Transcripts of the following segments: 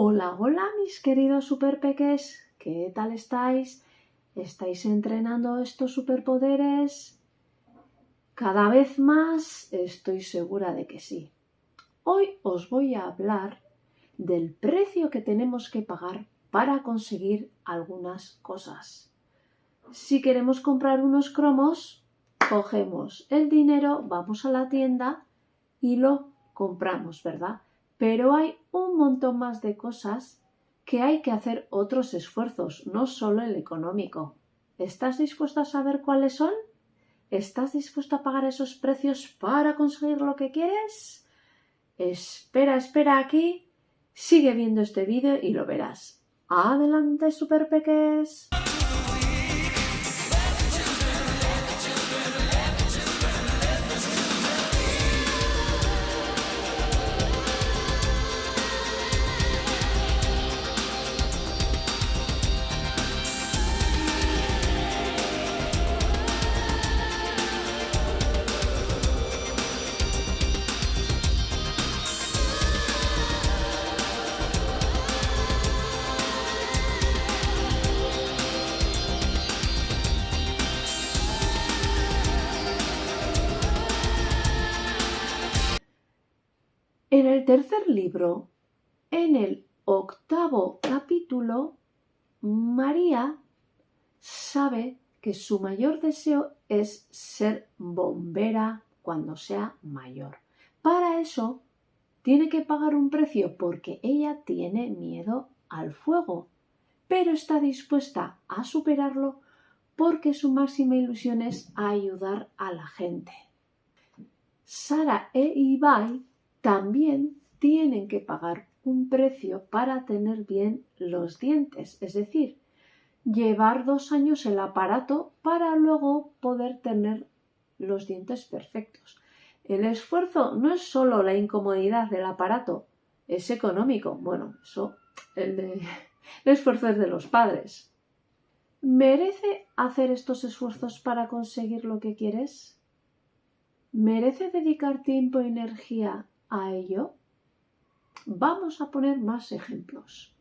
Hola, hola mis queridos superpeques, ¿qué tal estáis? ¿Estáis entrenando estos superpoderes? Cada vez más estoy segura de que sí. Hoy os voy a hablar del precio que tenemos que pagar para conseguir algunas cosas. Si queremos comprar unos cromos, cogemos el dinero, vamos a la tienda y lo compramos, ¿verdad? Pero hay un montón más de cosas que hay que hacer otros esfuerzos, no solo el económico. ¿Estás dispuesto a saber cuáles son? ¿Estás dispuesto a pagar esos precios para conseguir lo que quieres? Espera aquí, sigue viendo este vídeo y lo verás. ¡Adelante, superpeques! En el tercer libro, en el 8º capítulo, María sabe que su mayor deseo es ser bombera cuando sea mayor. Para eso tiene que pagar un precio porque ella tiene miedo al fuego, pero está dispuesta a superarlo porque su máxima ilusión es ayudar a la gente. Sara e Ibai también tienen que pagar un precio para tener bien los dientes, es decir, llevar 2 años el aparato para luego poder tener los dientes perfectos. El esfuerzo no es solo la incomodidad del aparato, es económico. Bueno, eso, el esfuerzo es de los padres. ¿Merece hacer estos esfuerzos para conseguir lo que quieres? ¿Merece dedicar tiempo y energía a ello? Vamos a poner más ejemplos.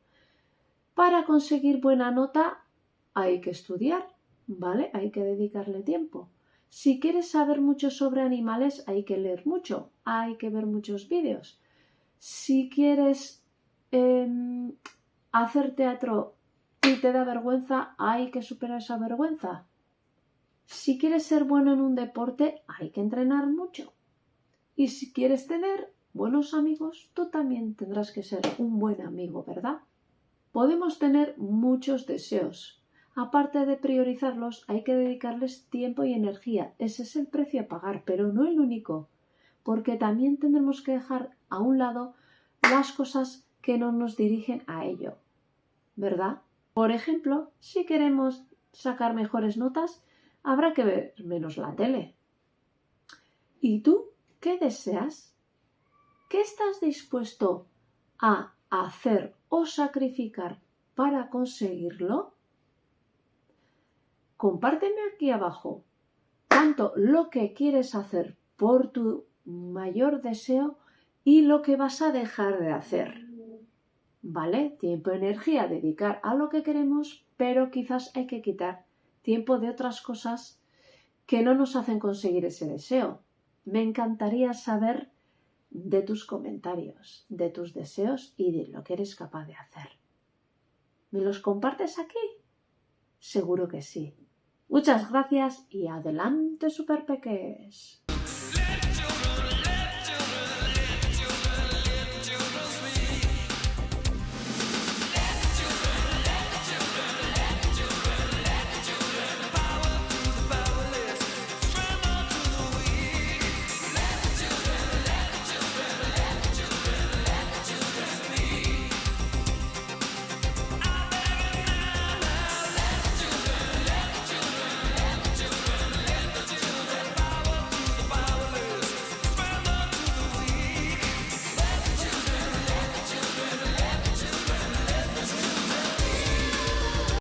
Para conseguir buena nota hay que estudiar, ¿vale? Hay que dedicarle tiempo. Si quieres saber mucho sobre animales, hay que leer mucho, hay que ver muchos vídeos. Si quieres hacer teatro y te da vergüenza, hay que superar esa vergüenza. Si quieres ser bueno en un deporte, hay que entrenar mucho. Y si quieres tener buenos amigos, tú también tendrás que ser un buen amigo, ¿verdad? Podemos tener muchos deseos. Aparte de priorizarlos, hay que dedicarles tiempo y energía. Ese es el precio a pagar, pero no el único, porque también tendremos que dejar a un lado las cosas que no nos dirigen a ello, ¿verdad? Por ejemplo, si queremos sacar mejores notas, habrá que ver menos la tele. ¿Y tú qué deseas? ¿Qué estás dispuesto a hacer o sacrificar para conseguirlo? Compárteme aquí abajo tanto lo que quieres hacer por tu mayor deseo y lo que vas a dejar de hacer. ¿Vale? Tiempo y energía dedicar a lo que queremos, pero quizás hay que quitar tiempo de otras cosas que no nos hacen conseguir ese deseo. Me encantaría saber de tus comentarios, de tus deseos y de lo que eres capaz de hacer. ¿Me los compartes aquí? Seguro que sí. Muchas gracias y adelante, superpeques.